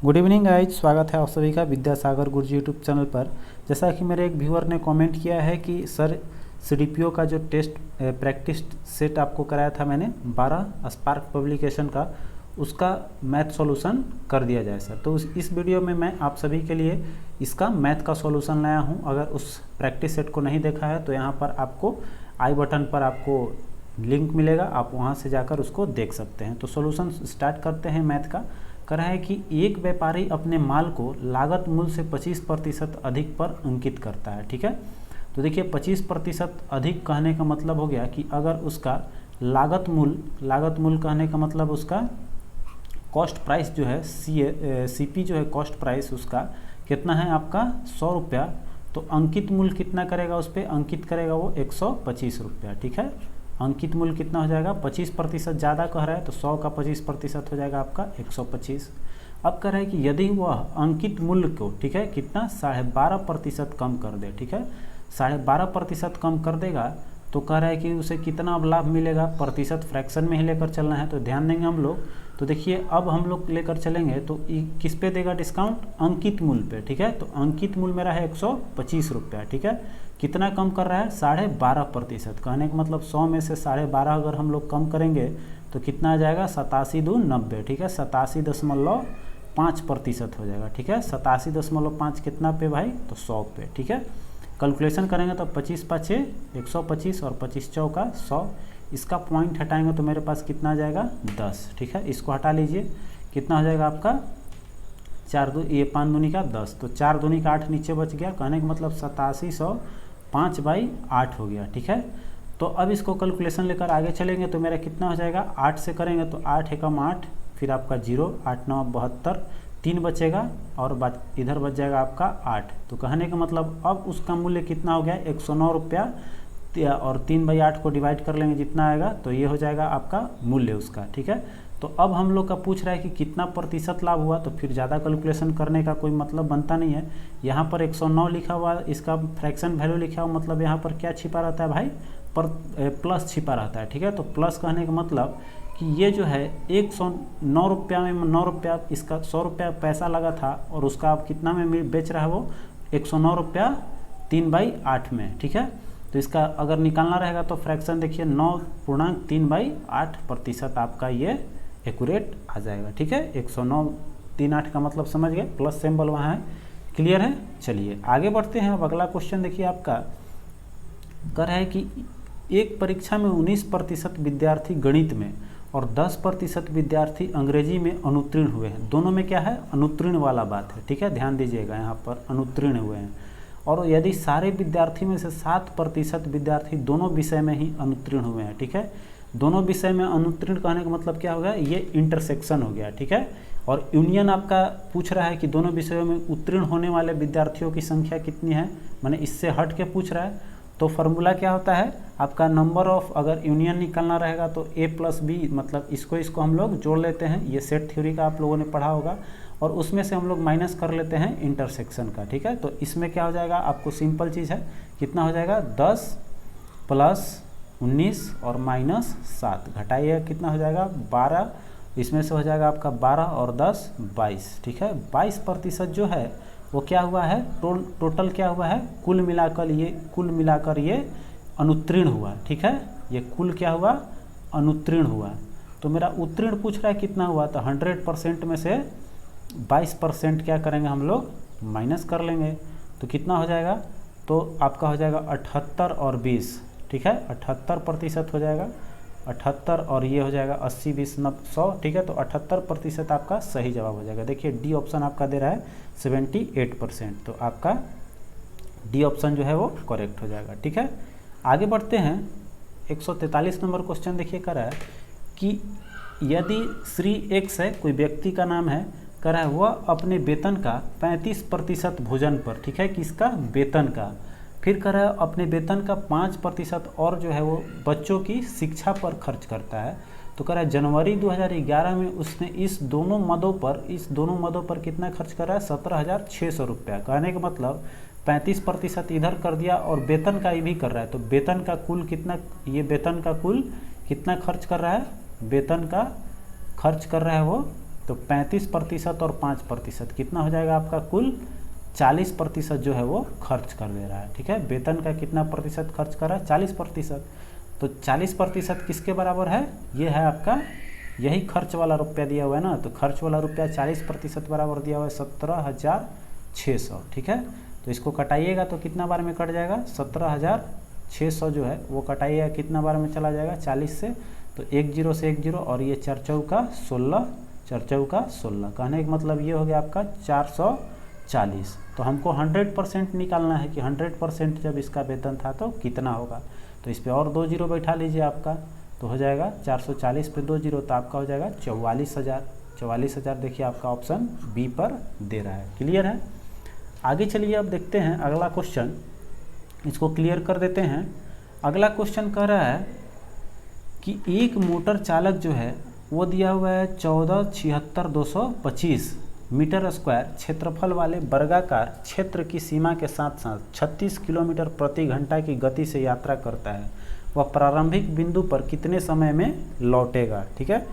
Good evening guys, स्वागत है आप सभी का विद्यासागर गुरुजी यूट्यूब चैनल पर। जैसा कि मेरे एक व्यूअर ने कमेंट किया है कि सर सीडीपीओ का जो टेस्ट प्रैक्टिस सेट आपको कराया था मैंने 12 स्पार्क पब्लिकेशन का, उसका मैथ सॉल्यूशन कर दिया जाए सर। तो इस वीडियो में मैं आप सभी के लिए इसका मैथ का सॉल्यूशन लाया हूं। अगर उस प्रैक्टिस सेट को नहीं देखा है तो यहाँ पर आपको आई बटन पर आपको लिंक मिलेगा, आप वहाँ से जाकर उसको देख सकते हैं। तो सॉल्यूशन स्टार्ट करते हैं। मैथ का कर रहा है कि एक व्यापारी अपने माल को लागत मूल्य से 25% अधिक पर अंकित करता है। ठीक है, तो देखिए 25% अधिक कहने का मतलब हो गया कि अगर उसका लागत मूल्य कहने का मतलब उसका कॉस्ट प्राइस जो है सीपी जो है कॉस्ट प्राइस उसका कितना है आपका 100 रुपया, तो अंकित मूल्य कितना करेगा, उस पर अंकित करेगा वो 125 रुपया। ठीक है, अंकित मूल्य कितना हो जाएगा, 25% ज़्यादा कह रहा है तो 100 का 25% हो जाएगा आपका 125। अब कह रहा है कि यदि वह अंकित मूल्य को, ठीक है, कितना 12.5% कम कर दे। ठीक है, 12.5% कम कर देगा तो कह रहा है कि उसे कितना अब लाभ मिलेगा, प्रतिशत फ्रैक्शन में ही लेकर चलना है। तो ध्यान देंगे हम लोग। तो देखिए अब हम लोग लेकर चलेंगे तो किस पे देगा डिस्काउंट, अंकित मूल्य पे। ठीक है, तो अंकित मूल्य मेरा है 125 रुपया। ठीक है, कितना कम कर रहा है, 12.5%। कहने का मतलब 100 में से 12.5 अगर हम लोग कम करेंगे तो कितना आ जाएगा, 87 दूनी 90। ठीक है, 87.5% हो जाएगा। ठीक है, 87.5 कितना पे भाई, तो 100 पे। ठीक है, कैलकुलेशन करेंगे तो 25 5 125 और 25 चौका 100। इसका पॉइंट हटाएंगे तो मेरे पास कितना आ जाएगा, 10। ठीक है, इसको हटा लीजिए, कितना हो जाएगा आपका 4 ये 5 दूनी का 10, तो 4 दूनी का 8 नीचे बच गया। कहने का मतलब 8705/8 हो गया। ठीक है, तो अब इसको कैलकुलेशन लेकर आगे चलेंगे तो मेरा कितना हो जाएगा, 8 से करेंगे तो 8 एकम 8, फिर आपका 0, 8 9 72, 3 बचेगा और इधर बच जाएगा आपका 8। तो कहने का मतलब अब उसका मूल्य कितना हो गया, 109 रुपया, और 3/8 को डिवाइड कर लेंगे जितना आएगा तो ये हो जाएगा आपका मूल्य उसका। ठीक है, तो अब हम लोग का पूछ रहा है कि कितना प्रतिशत लाभ हुआ, तो फिर ज़्यादा कैलकुलेशन करने का कोई मतलब बनता नहीं है। यहाँ पर 109 लिखा हुआ, इसका फ्रैक्शन वैल्यू लिखा हुआ, मतलब यहाँ पर क्या छिपा रहता है भाई, प्लस छिपा रहता है। ठीक है, तो प्लस कहने का मतलब कि ये जो है 109 रुपया में 9 रुपया, इसका 100 रुपया पैसा लगा था और उसका आप कितना में बेच रहा है वो 109 रुपया 3/8 में। ठीक है, तो इसका अगर निकालना रहेगा तो फ्रैक्शन देखिए 9.3/8% आपका ये एक्यूरेट आ जाएगा। ठीक है, 109.38 का मतलब समझ गए, प्लस सिंबल वहाँ है। क्लियर है, चलिए आगे बढ़ते हैं। अब अगला क्वेश्चन देखिए आपका कह रहा है कि एक परीक्षा में 19% विद्यार्थी गणित में और 10% विद्यार्थी अंग्रेजी में अनुत्तीर्ण हुए हैं। दोनों में क्या है, अनुत्तीर्ण वाला बात है। ठीक है, ध्यान दीजिएगा, यहाँ पर अनुत्तीर्ण हुए हैं। और यदि सारे विद्यार्थी में से 7% विद्यार्थी दोनों विषय में ही अनुत्तीर्ण हुए हैं। ठीक है, दोनों विषय में अनुत्तीर्ण कहने का मतलब क्या हो गया, ये इंटरसेक्शन हो गया। ठीक है, और यूनियन आपका पूछ रहा है कि दोनों विषयों में उत्तीर्ण होने वाले विद्यार्थियों की संख्या कितनी है, माने इससे हट के पूछ रहा है। तो फॉर्मूला क्या होता है आपका, नंबर ऑफ, अगर यूनियन निकालना रहेगा तो a + b, मतलब इसको हम लोग जोड़ लेते हैं। ये सेट थ्योरी का आप लोगों ने पढ़ा होगा, और उसमें से हम लोग माइनस कर लेते हैं इंटरसेक्शन का। ठीक है, तो इसमें क्या हो जाएगा, आपको सिंपल चीज़ है, कितना हो जाएगा 10 + 19 और -7 घटाइए, कितना हो जाएगा 12। इसमें से हो जाएगा आपका 12 और 10 22। ठीक है, 22% जो है वो क्या हुआ है, टोटल क्या हुआ है, कुल मिलाकर ये अनुत्तीर्ण हुआ। ठीक है, ये कुल क्या हुआ, अनुत्तीर्ण हुआ। तो मेरा उत्तीर्ण पूछ रहा है कितना हुआ, तो 100% में से 22% क्या करेंगे हम लोग, माइनस कर लेंगे। तो कितना हो जाएगा, तो आपका हो जाएगा 78 और 20। ठीक है, 78% हो जाएगा, 78 और ये हो जाएगा 80 20 100। ठीक है, तो 78% आपका सही जवाब हो जाएगा। देखिए डी ऑप्शन आपका दे रहा है 78%, तो आपका डी ऑप्शन जो है वो करेक्ट हो जाएगा। ठीक है, आगे बढ़ते हैं। 143 नंबर क्वेश्चन देखिए कर रहा है कि यदि श्री एक्स है, कोई व्यक्ति का नाम है, कर रहा है वह अपने वेतन का 35% भोजन पर, ठीक है, किसका, वेतन का, फिर कर रहा है अपने वेतन का 5% और जो है वो बच्चों की शिक्षा पर खर्च करता है। तो कह रहा है जनवरी 2011 में उसने इस दोनों मदों पर कितना खर्च कर रहा है, 17,600 रुपया। कहने का मतलब 35% इधर कर दिया और वेतन का ये भी कर रहा है। तो वेतन का कुल कितना, ये वेतन का कुल कितना खर्च कर रहा है, वेतन का खर्च कर रहा है वो तो 35% और 5% कितना हो जाएगा आपका, कुल 40% जो है वो खर्च कर दे रहा है। ठीक है, वेतन का कितना प्रतिशत खर्च कर रहा है, 40%। तो 40% किसके बराबर है, ये है आपका, यही खर्च वाला रुपया दिया हुआ है ना, तो खर्च वाला रुपया 40% बराबर दिया हुआ है 17,600। ठीक है, तो इसको कटाइएगा तो कितना बार में कट जाएगा, 17,600 जो है वो कटाइएगा कितना बार में चला जाएगा, 40 से, तो 1 0 से 1 0, और ये 4 चौका 16, 4 चौका 16, कहने का मतलब ये हो गया आपका 440। तो हमको 100% निकालना है कि 100% जब इसका वेतन था तो कितना होगा, तो इस पर और 2 0 बैठा लीजिए आपका, तो हो जाएगा 440 पे 2 0, तो आपका हो जाएगा 44,000। 44,000 देखिए आपका ऑप्शन बी पर दे रहा है। क्लियर है, आगे चलिए अब देखते हैं अगला क्वेश्चन, इसको क्लियर कर देते हैं। अगला क्वेश्चन कह रहा है कि एक मोटर चालक जो है वो दिया हुआ है 14,76,225 मीटर स्क्वायर क्षेत्रफल वाले वर्गाकार क्षेत्र की सीमा के साथ साथ 36 किलोमीटर प्रति घंटा की गति से यात्रा करता है। वह प्रारंभिक बिंदु पर कितने समय में लौटेगा। ठीक है,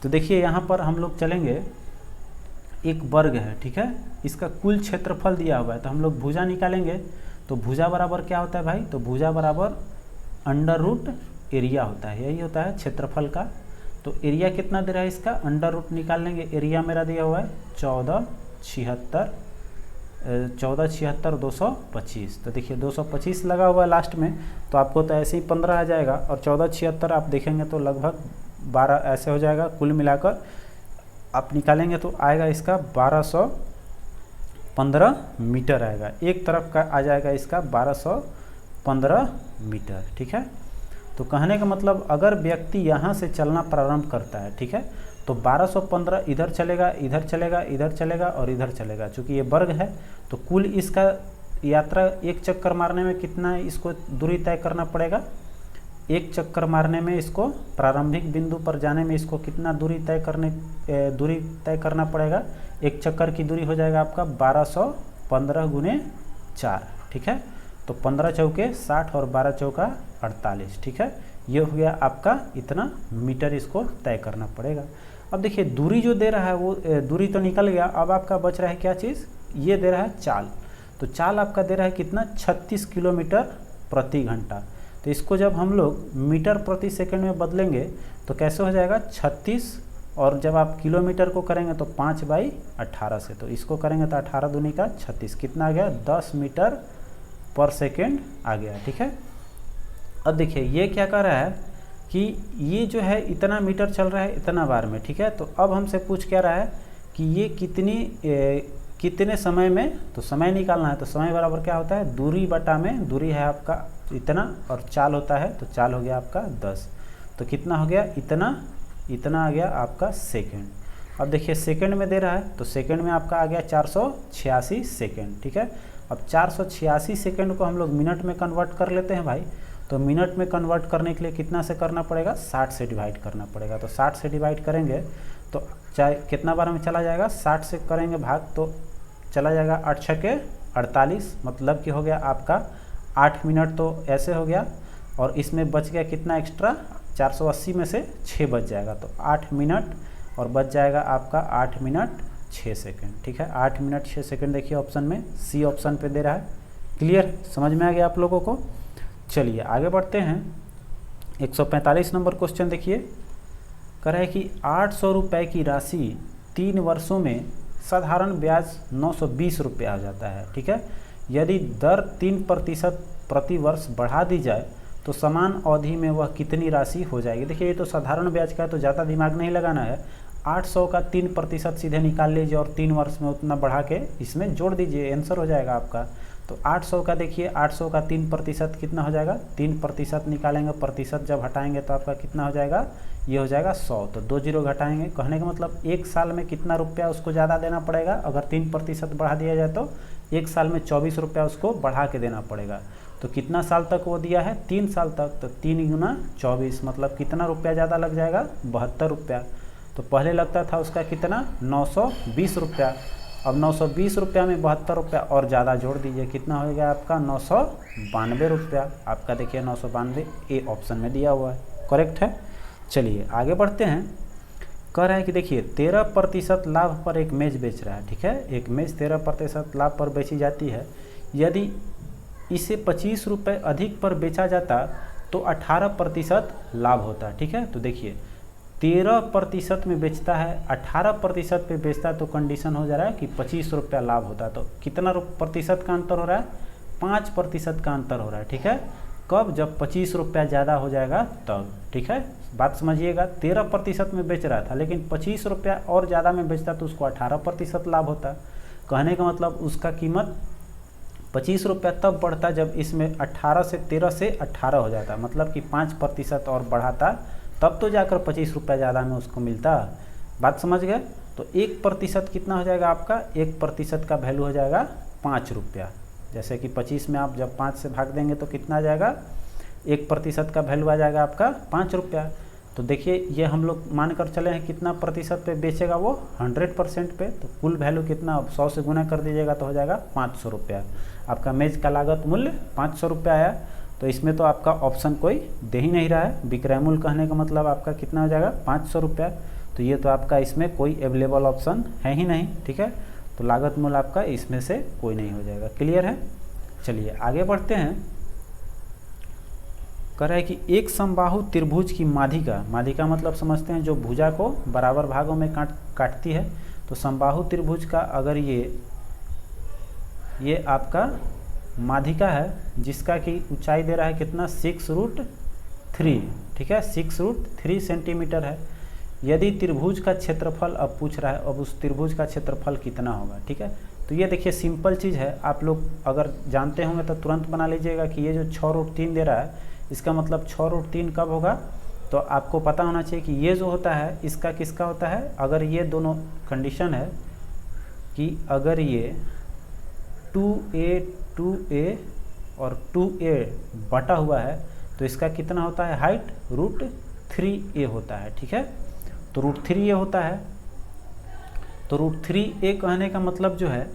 तो देखिए यहाँ पर हम लोग चलेंगे, एक वर्ग है, ठीक है, इसका कुल क्षेत्रफल दिया हुआ है, तो हम लोग भुजा निकालेंगे। तो भुजा बराबर क्या होता है भाई, तो भुजा बराबर अंडर रूट एरिया होता है, यही होता है क्षेत्रफल का। तो एरिया कितना दे रहा है इसका, अंडर रूट निकाल लेंगे। एरिया मेरा दिया हुआ है 14,76,225। तो देखिए 225 लगा हुआ है लास्ट में, तो आपको तो ऐसे ही 15 आ जाएगा, और 14,76 आप देखेंगे तो लगभग 12 ऐसे हो जाएगा। कुल मिलाकर आप निकालेंगे तो आएगा इसका 1215 मीटर आएगा, एक तरफ का आ जाएगा इसका 1215 मीटर। ठीक है, तो कहने का मतलब अगर व्यक्ति यहाँ से चलना प्रारंभ करता है, ठीक है, तो 1215 इधर चलेगा, इधर चलेगा, इधर चलेगा और इधर चलेगा। चूँकि ये वर्ग है तो कुल इसका यात्रा एक चक्कर मारने में कितना इसको दूरी तय करना पड़ेगा, एक चक्कर मारने में इसको प्रारंभिक बिंदु पर जाने में इसको कितना दूरी तय करना पड़ेगा। एक चक्कर की दूरी हो जाएगा आपका 1215 गुने 4। ठीक है, तो 15 चौके 60 और 12 चौका 48। ठीक है, ये हो गया आपका इतना मीटर इसको तय करना पड़ेगा। अब देखिए दूरी जो दे रहा है वो दूरी तो निकल गया, अब आपका बच रहा है क्या चीज़, ये दे रहा है चाल। तो चाल आपका दे रहा है कितना, 36 किलोमीटर प्रति घंटा। तो इसको जब हम लोग मीटर प्रति सेकंड में बदलेंगे तो कैसे हो जाएगा 36, और जब आप किलोमीटर को करेंगे तो 5/18 से, तो इसको करेंगे तो 18 दूनी का 36, कितना आ गया 10 मीटर पर सेकेंड आ गया। ठीक है, अब देखिए ये क्या कर रहा है कि ये जो है इतना मीटर चल रहा है इतना बार में। ठीक है, तो अब हमसे पूछ क्या रहा है कि ये कितने समय में, तो समय निकालना है। तो समय बराबर क्या होता है, दूरी बटा में, दूरी है आपका इतना और चाल होता है, तो चाल हो गया आपका 10, तो कितना हो गया इतना आ गया आपका सेकंड। अब देखिए सेकंड में दे रहा है, तो सेकंड में आपका आ गया 486 सेकंड। ठीक है, अब 486 सेकंड को हम लोग मिनट में कन्वर्ट कर लेते हैं भाई। तो मिनट में कन्वर्ट करने के लिए कितना से करना पड़ेगा, 60 से डिवाइड करना पड़ेगा। तो 60 से डिवाइड करेंगे तो चाहे कितना बार में चला जाएगा, 60 से करेंगे भाग तो चला जाएगा 8 छके 48, मतलब कि हो गया आपका 8 मिनट। तो ऐसे हो गया, और इसमें बच गया कितना एक्स्ट्रा, 480 में से 6 बच जाएगा, तो 8 मिनट और बच जाएगा आपका 8 मिनट 6 सेकंड। ठीक है, 8 मिनट 6 सेकंड देखिए ऑप्शन में, सी ऑप्शन पे दे रहा है। क्लियर, समझ में आ गया आप लोगों को। चलिए आगे बढ़ते हैं, 145 नंबर क्वेश्चन देखिए, कह रहा है कि 800 रुपये की राशि 3 वर्षों में साधारण ब्याज 920 रुपये आ जाता है। ठीक है, यदि दर 3% प्रति वर्ष बढ़ा दी जाए तो समान अवधि में वह कितनी राशि हो जाएगी। देखिए ये तो साधारण ब्याज का है, तो ज़्यादा दिमाग नहीं लगाना है। 800 का 3% सीधे निकाल लीजिए और 3 वर्ष में उतना बढ़ा के इसमें जोड़ दीजिए, आंसर हो जाएगा आपका। तो 800 का देखिए, 800 का 3% कितना हो जाएगा, 3% निकालेंगे, प्रतिशत जब हटाएंगे तो आपका कितना हो जाएगा, ये हो जाएगा 100। तो 2 0 घटाएंगे, कहने का मतलब एक साल में कितना रुपया उसको ज़्यादा देना पड़ेगा। अगर 3% बढ़ा दिया जाए तो एक साल में 24 रुपया उसको बढ़ा के देना पड़ेगा। तो कितना साल तक वो दिया है, 3 साल तक, तो 3 गुना 24 मतलब कितना रुपया ज़्यादा लग जाएगा, 72 रुपया। तो पहले लगता था उसका कितना, 920 रुपया, अब 920 रुपया में 72 रुपया और ज़्यादा जोड़ दीजिए, कितना हो गया आपका 992 रुपया। आपका देखिए 992 ए ऑप्शन में दिया हुआ है, करेक्ट है। चलिए आगे बढ़ते हैं, कह रहा है कि देखिए 13% लाभ पर एक मेज बेच रहा है, ठीक है। एक मेज 13% लाभ पर बेची जाती है। यदि इसे 25 रुपये अधिक पर बेचा जाता तो 18% लाभ होता, ठीक है। तो देखिए 13% में बेचता है, 18% पे बेचता है, तो कंडीशन हो जा रहा है कि 25 रुपया लाभ होता। तो कितना प्रतिशत का अंतर हो रहा है? 5% का अंतर हो रहा है, ठीक है। कब? जब 25 रुपया ज़्यादा हो जाएगा तब, ठीक है। बात समझिएगा, 13% में बेच रहा था लेकिन 25 रुपया और ज़्यादा में बेचता तो उसको 18% लाभ होता। कहने का मतलब उसका कीमत 25 रुपया तब बढ़ता जब इसमें 18 से 13 से 18 हो जाता, मतलब कि 5% और बढ़ाता, तब तो जाकर 25 रुपया ज़्यादा में उसको मिलता। बात समझ गए? तो 1% कितना हो जाएगा आपका? 1% का वैल्यू हो जाएगा 5 रुपया। जैसे कि 25 में आप जब 5 से भाग देंगे तो कितना आ जाएगा? 1% का वैल्यू आ जाएगा आपका 5 रुपया। तो देखिए ये हम लोग मानकर चले हैं कितना प्रतिशत पे बेचेगा वो? 100% पे। तो कुल वैल्यू कितना? 100 से गुना कर दीजिएगा तो हो जाएगा 500 रुपया। आपका मेज का लागत मूल्य 500 रुपया आया। तो इसमें तो आपका ऑप्शन कोई दे ही नहीं रहा है। विक्रय मूल्य कहने का मतलब आपका कितना हो जाएगा? 500 रुपया। तो ये तो आपका इसमें कोई अवेलेबल ऑप्शन है ही नहीं, ठीक है। तो लागत मूल्य आपका इसमें से कोई नहीं हो जाएगा। क्लियर है? चलिए आगे बढ़ते हैं। कह रहा है कि एक समबाहु त्रिभुज की माध्यिका, माध्यिका मतलब समझते हैं जो भुजा को बराबर भागों में काटती है। तो समबाहु त्रिभुज का अगर ये आपका माध्यिका है जिसका कि ऊंचाई दे रहा है कितना? 6√3, ठीक है। 6√3 सेंटीमीटर है। यदि त्रिभुज का क्षेत्रफल अब पूछ रहा है, अब उस त्रिभुज का क्षेत्रफल कितना होगा, ठीक है। तो ये देखिए सिंपल चीज़ है, आप लोग अगर जानते होंगे तो तुरंत बना लीजिएगा कि ये जो 6√3 दे रहा है इसका मतलब 6√3 कब होगा? तो आपको पता होना चाहिए कि ये जो होता है इसका किसका होता है? अगर ये दोनों कंडीशन है कि अगर ये 2a और 2a बटा हुआ है तो इसका कितना होता है? हाइट √3a होता है, ठीक है। तो √3a होता है। तो √3a कहने का मतलब जो है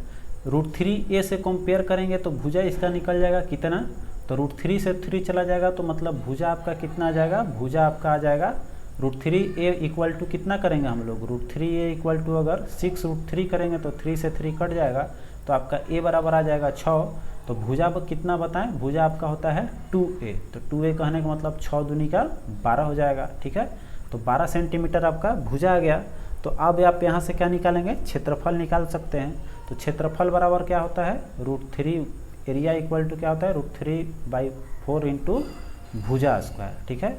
√3a से कंपेयर करेंगे तो भुजा इसका निकल जाएगा कितना? तो √3 से 3 चला जाएगा तो मतलब भुजा आपका कितना आ जाएगा? भुजा आपका आ जाएगा √3a इक्वल टू कितना करेंगे हम लोग? √3a इक्वल टू अगर 6√3 करेंगे तो 3 से 3 कट जाएगा तो आपका a बराबर आ जाएगा 6। तो भुजा कितना बताएं? भुजा आपका होता है 2a। तो 2a कहने का मतलब 6 दूनी का 12 हो जाएगा, ठीक है। तो 12 सेंटीमीटर आपका भुजा आ गया। तो अब आप यहाँ से क्या निकालेंगे? क्षेत्रफल निकाल सकते हैं। तो क्षेत्रफल बराबर क्या होता है? √3 एरिया इक्वल टू क्या होता है? √3/4 इंटू भुजा स्क्वायर, ठीक है।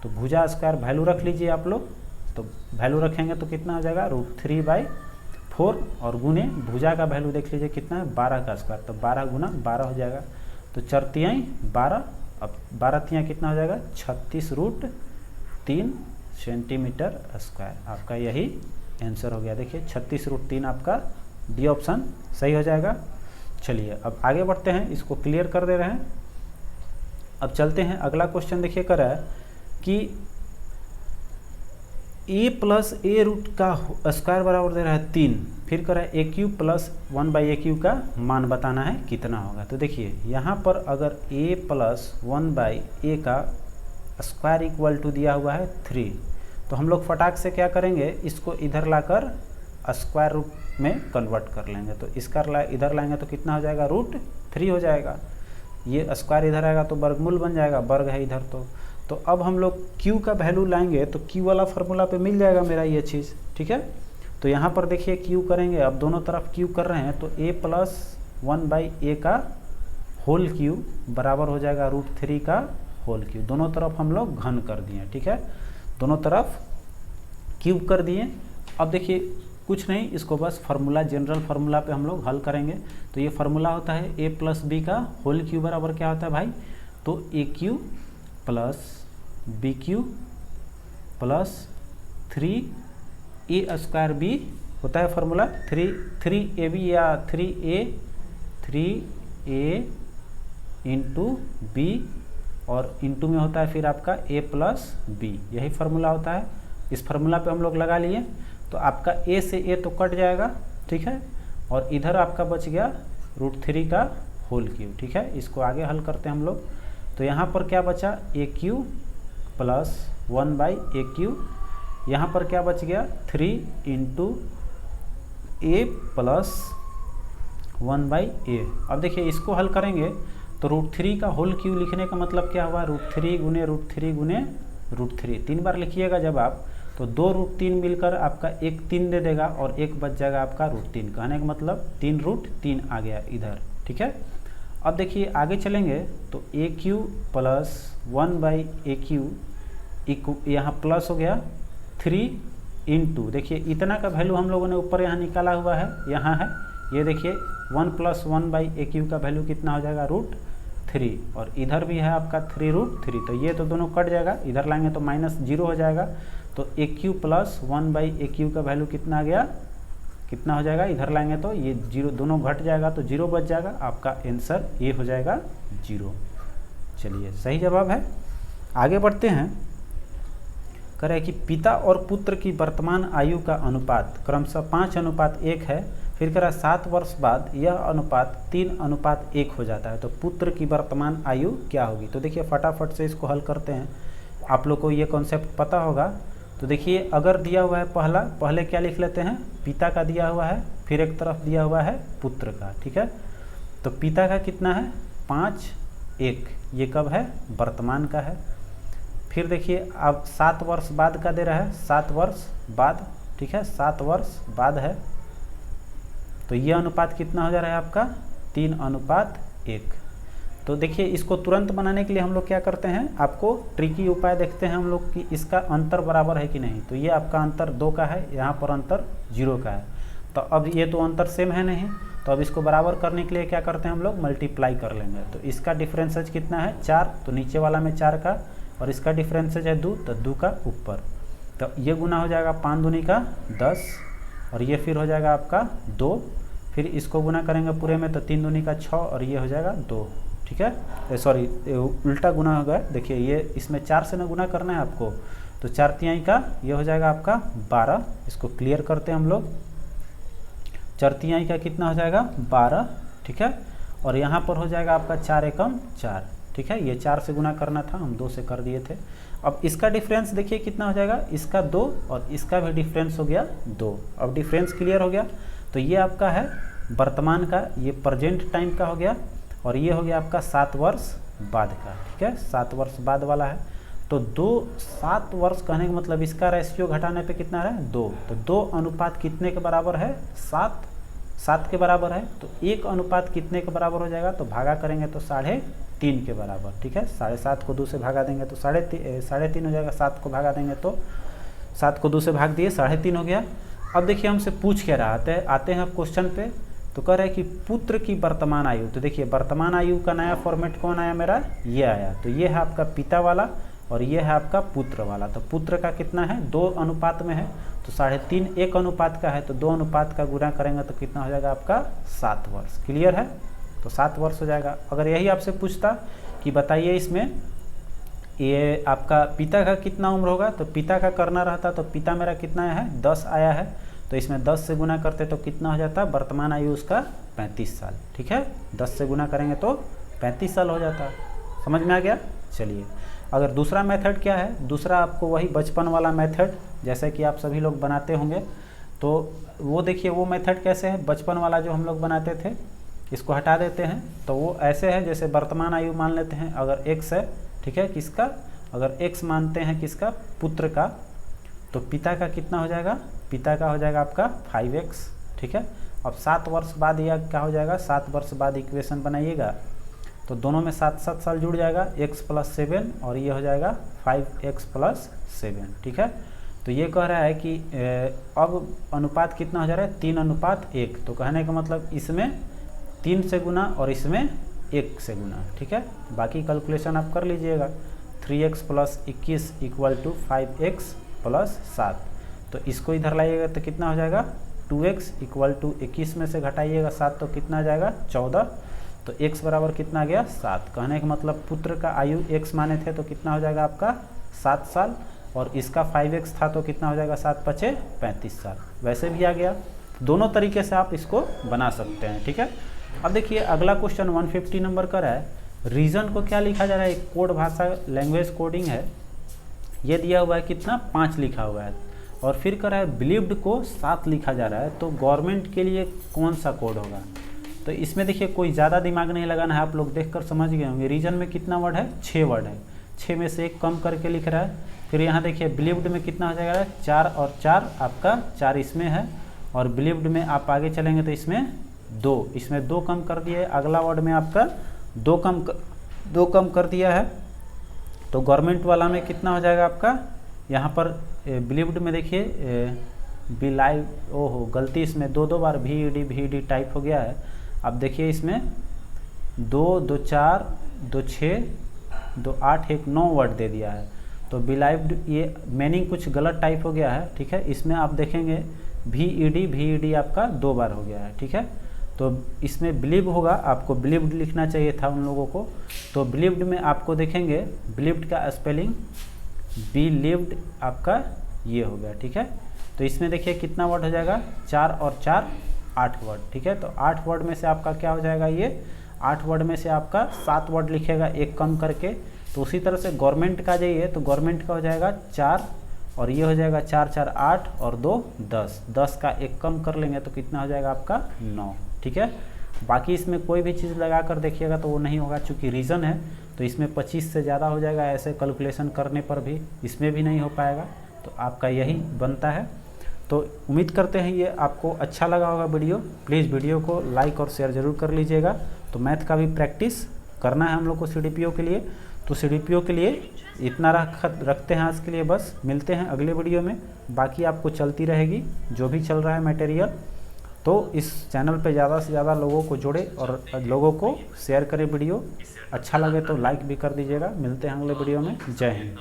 तो भुजा स्क्वायर वैल्यू रख लीजिए आप लोग। तो वैल्यू रखेंगे तो कितना हो जाएगा? √3/4 और गुने भुजा का वैल्यू देख लीजिए कितना है? 12 का स्क्वायर। तो 12 गुना 12 हो जाएगा। तो 4 तिहाई 12, अब 12 तिहाई कितना हो जाएगा? 36√3 सेंटीमीटर स्क्वायर। आपका यही आंसर हो गया। देखिए 36√3 आपका डी ऑप्शन सही हो जाएगा। चलिए अब आगे बढ़ते हैं, इसको क्लियर कर दे रहे हैं। अब चलते हैं अगला क्वेश्चन। देखिए कर रहा है कि a + a का स्क्वायर बराबर दे रहा है 3, फिर कर रहा है a³ + 1/a³ का मान बताना है कितना होगा। तो देखिए यहाँ पर अगर a + 1/a का स्क्वायर इक्वल टू दिया हुआ है 3, तो हम लोग फटाक से क्या करेंगे? इसको इधर लाकर स्क्वायर रूट में कन्वर्ट कर लेंगे। तो इसका इधर लाएंगे तो कितना हो जाएगा? √3 हो जाएगा। ये स्क्वायर इधर आएगा तो वर्गमूल बन जाएगा, वर्ग है इधर। तो अब हम लोग q का वैल्यू लाएंगे तो q वाला फार्मूला पे मिल जाएगा मेरा ये चीज़, ठीक है। तो यहाँ पर देखिए q करेंगे, अब दोनों तरफ q कर रहे हैं तो a + 1/a का होल क्यू बराबर हो जाएगा √3 का होल क्यू। दोनों तरफ हम लोग घन कर दिए, ठीक है। दोनों तरफ क्यूब कर दिए। अब देखिए कुछ नहीं, इसको बस फार्मूला, जनरल फार्मूला पे हम लोग हल करेंगे। तो ये फार्मूला होता है a + b का होल क्यू बराबर क्या होता है भाई? तो a³ + b³ + 3a² होता है फार्मूला। 3ab या 3a इंटू b और इंटू में होता है फिर आपका a + b, यही फार्मूला होता है। इस फार्मूला पे हम लोग लगा लिए तो आपका a से a तो कट जाएगा, ठीक है। और इधर आपका बच गया √3 का होल क्यू, ठीक है। इसको आगे हल करते हैं हम लोग। तो यहाँ पर क्या बचा? a³ + 1/a³ यहाँ पर क्या बच गया 3 इंटू ए प्लस 1/a। अब देखिए इसको हल करेंगे तो √3 का होल क्यूब लिखने का मतलब क्या हुआ, √3 गुने √3 गुने √3, 3 बार लिखिएगा जब आप तो 2 √3 मिलकर आपका एक 3 दे देगा और एक बच जाएगा आपका √3। कहने का मतलब 3 √3 आ गया इधर, ठीक है। अब देखिए आगे चलेंगे तो ए क्यू प्लस 1/a क्यू यहाँ प्लस हो गया 3 इंटू, देखिए इतना का वैल्यू हम लोगों ने ऊपर यहाँ निकाला हुआ है, यहाँ है ये देखिए 1 + 1/a क्यू का वैल्यू कितना हो जाएगा √3 और इधर भी है आपका 3 √3, तो ये तो दोनों कट जाएगा, इधर लाएंगे तो -0 हो जाएगा। तो ए क्यू प्लस 1/a क्यू का वैल्यू कितना आ गया, कितना हो जाएगा, इधर लाएंगे तो ये 0 दोनों घट जाएगा तो 0 बच जाएगा, आपका आंसर ये हो जाएगा 0। चलिए सही जवाब है। आगे बढ़ते हैं, कह रहे हैं कि पिता और पुत्र की वर्तमान आयु का अनुपात क्रमशः 5:1 है, फिर कह रहा है 7 वर्ष बाद यह अनुपात 3:1 हो जाता है, तो पुत्र की वर्तमान आयु क्या होगी। तो देखिए फटाफट से इसको हल करते हैं, आप लोग को ये कॉन्सेप्ट पता होगा। तो देखिए अगर दिया हुआ है पहले क्या लिख लेते हैं, पिता का दिया हुआ है, फिर एक तरफ दिया हुआ है पुत्र का, ठीक है। तो पिता का कितना है 5:1, ये कब है, वर्तमान का है। फिर देखिए अब 7 वर्ष बाद का दे रहा है, 7 वर्ष बाद, ठीक है, 7 वर्ष बाद है, तो ये अनुपात कितना हो जा रहा है आपका 3:1। तो देखिए इसको तुरंत बनाने के लिए हम लोग क्या करते हैं, आपको ट्रिकी उपाय देखते हैं हम लोग कि इसका अंतर बराबर है कि नहीं। तो ये आपका अंतर 2 का है, यहाँ पर अंतर 0 का है, तो अब ये तो अंतर सेम है नहीं, तो अब इसको बराबर करने के लिए क्या करते हैं हम लोग, मल्टीप्लाई कर लेंगे। तो इसका डिफरेंसेज कितना है 4, तो नीचे वाला में 4 का, और इसका डिफरेंसेज है 2, तो 2 का ऊपर, तो ये गुना हो जाएगा 5 दूनी का 10, और ये फिर हो जाएगा आपका 2, फिर इसको गुना करेंगे पूरे में तो 3 दूनी का 6, और ये हो जाएगा 2, ठीक है। सॉरी उल्टा गुना होगा, देखिए ये इसमें 4 से ना गुना करना है आपको, तो 4 का ये हो जाएगा आपका 12, इसको क्लियर करते हैं हम लोग। 4 का कितना हो जाएगा 12, ठीक है, और यहाँ पर हो जाएगा आपका 4 एकम 4, ठीक है, ये 4 से गुना करना था, हम 2 से कर दिए थे। अब इसका डिफरेंस देखिए कितना हो जाएगा, इसका 2 और इसका भी डिफरेंस हो गया 2। अब डिफरेंस क्लियर हो गया, तो ये आपका है वर्तमान का, ये प्रेजेंट टाइम का हो गया, और ये हो गया आपका 7 वर्ष बाद का, ठीक है, 7 वर्ष बाद वाला है। तो 7 वर्ष कहने का मतलब इसका रेशियो घटाने पे कितना है 2, तो 2 अनुपात कितने के बराबर है 7 के बराबर है, तो 1 अनुपात कितने के बराबर हो जाएगा, तो भागा करेंगे तो 3.5 के बराबर, ठीक है। 7.5 को 2 से भागा देंगे तो 3.5 हो जाएगा, 7 को भागा देंगे तो 7 को 2 से भाग दिए 3.5 हो गया। अब देखिए हमसे पूछ क्या रहा है, आते हैं अब क्वेश्चन पे, तो कह रहे हैं कि पुत्र की वर्तमान आयु, तो देखिए वर्तमान आयु का नया फॉर्मेट कौन आया मेरा, ये आया, तो ये है आपका पिता वाला और ये है आपका पुत्र वाला। तो पुत्र का कितना है 2 अनुपात में है, तो 3.5 1 अनुपात का है, तो 2 अनुपात का गुणा करेंगे तो कितना हो जाएगा आपका 7 वर्ष। क्लियर है, तो 7 वर्ष हो जाएगा। अगर यही आपसे पूछता कि बताइए इसमें ये आपका पिता का कितना उम्र होगा, तो पिता का करना रहता, तो पिता मेरा कितना है 10 आया है, तो इसमें 10 से गुना करते तो कितना हो जाता, वर्तमान आयु उसका 35 साल, ठीक है, 10 से गुना करेंगे तो 35 साल हो जाता। समझ में आ गया। चलिए अगर दूसरा मेथड क्या है, दूसरा आपको वही बचपन वाला मेथड जैसे कि आप सभी लोग बनाते होंगे, तो वो देखिए वो मेथड कैसे है, बचपन वाला जो हम लोग बनाते थे इसको हटा देते हैं, तो वो ऐसे है जैसे वर्तमान आयु मान लेते हैं, अगर x है, ठीक है, किसका, अगर x मानते हैं किसका, पुत्र का, तो पिता का कितना हो जाएगा, पिता का हो जाएगा आपका 5x, ठीक है। अब 7 वर्ष बाद यह क्या हो जाएगा, 7 वर्ष बाद इक्वेशन बनाइएगा तो दोनों में 7 साल जुड़ जाएगा, x + 7 और ये हो जाएगा 5x + 7, ठीक है। तो ये कह रहा है कि अब अनुपात कितना हो जा रहा है 3:1, तो कहने का मतलब इसमें 3 से गुना और इसमें 1 से गुना, ठीक है। बाकी कैलकुलेशन आप कर लीजिएगा, 3x + 21 = 5x + 7, तो इसको इधर लाइएगा तो कितना हो जाएगा 2x = 21 में से घटाइएगा 7 तो कितना आ जाएगा 14, तो x बराबर कितना आ गया 7। कहने का मतलब पुत्र का आयु x माने थे तो कितना हो जाएगा आपका 7 साल, और इसका 5x था तो कितना हो जाएगा 7 × 5 = 35 साल। वैसे भी आ गया, दोनों तरीके से आप इसको बना सकते हैं, ठीक है। अब देखिए अगला क्वेश्चन 150 नंबर का है, रीजन को क्या लिखा जा रहा है, कोड भाषा लैंग्वेज कोडिंग है, ये दिया हुआ है कितना 5 लिखा हुआ है, और फिर कह रहा है बिलीव्ड को 7 लिखा जा रहा है, तो गवर्नमेंट के लिए कौन सा कोड होगा। तो इसमें देखिए कोई ज़्यादा दिमाग नहीं लगाना है, आप लोग देखकर समझ गए होंगे। रीजन में कितना वर्ड है, 6 वर्ड है, 6 में से 1 कम करके लिख रहा है। फिर यहाँ देखिए बिलीव्ड में कितना हो जाएगा, 4 और 4 आपका 4 इसमें है, और बिलीव्ड में आप आगे चलेंगे तो इसमें 2, इसमें 2 कम कर दिए। अगला वर्ड में आपका 2 कम कर दिया है। तो गवर्नमेंट वाला में कितना हो जाएगा आपका, यहाँ पर बिलीव्ड में देखिए बिलाइव, ओहो गलती, इसमें 2 बार VED टाइप हो गया है। अब देखिए इसमें 2, 2 4, 2 6, 2 8, 1 9 वर्ड दे दिया है। तो बिलाइव्ड ये मीनिंग कुछ गलत टाइप हो गया है, ठीक है। इसमें आप देखेंगे VED आपका 2 बार हो गया है, ठीक है। तो इसमें बिलीव होगा, आपको बिलीव्ड लिखना चाहिए था उन लोगों को। तो बिलीव्ड में आपको देखेंगे बिलीव्ड का स्पेलिंग बिलीव्ड आपका ये हो गया, ठीक है। तो इसमें देखिए कितना वर्ड हो जाएगा, 4 और 4 8 वर्ड, ठीक है। तो 8 वर्ड में से आपका क्या हो जाएगा, ये 8 वर्ड में से आपका 7 वर्ड लिखेगा 1 कम करके। तो उसी तरह से गवर्नमेंट का जाइए तो गवर्नमेंट का हो जाएगा 4, और ये हो जाएगा 4 4 8 और 2 10, 10 का 1 कम कर लेंगे तो कितना हो जाएगा आपका 9, ठीक है। बाकी इसमें कोई भी चीज़ लगा कर देखिएगा तो वो नहीं होगा, चूँकि रीज़न है तो इसमें 25 से ज़्यादा हो जाएगा, ऐसे कैलकुलेशन करने पर भी इसमें भी नहीं हो पाएगा। तो आपका यही बनता है। तो उम्मीद करते हैं ये आपको अच्छा लगा होगा वीडियो। प्लीज़ वीडियो को लाइक और शेयर ज़रूर कर लीजिएगा। तो मैथ का भी प्रैक्टिस करना है हम लोग को CDPO के लिए। तो CDPO के लिए इतना रखते हैं आज के लिए, बस मिलते हैं अगले वीडियो में। बाकी आपको चलती रहेगी जो भी चल रहा है मटेरियल। तो इस चैनल पे ज़्यादा से ज़्यादा लोगों को जोड़े और लोगों को शेयर करें वीडियो। अच्छा लगे तो लाइक भी कर दीजिएगा। मिलते हैं अगले वीडियो में। जय हिंद।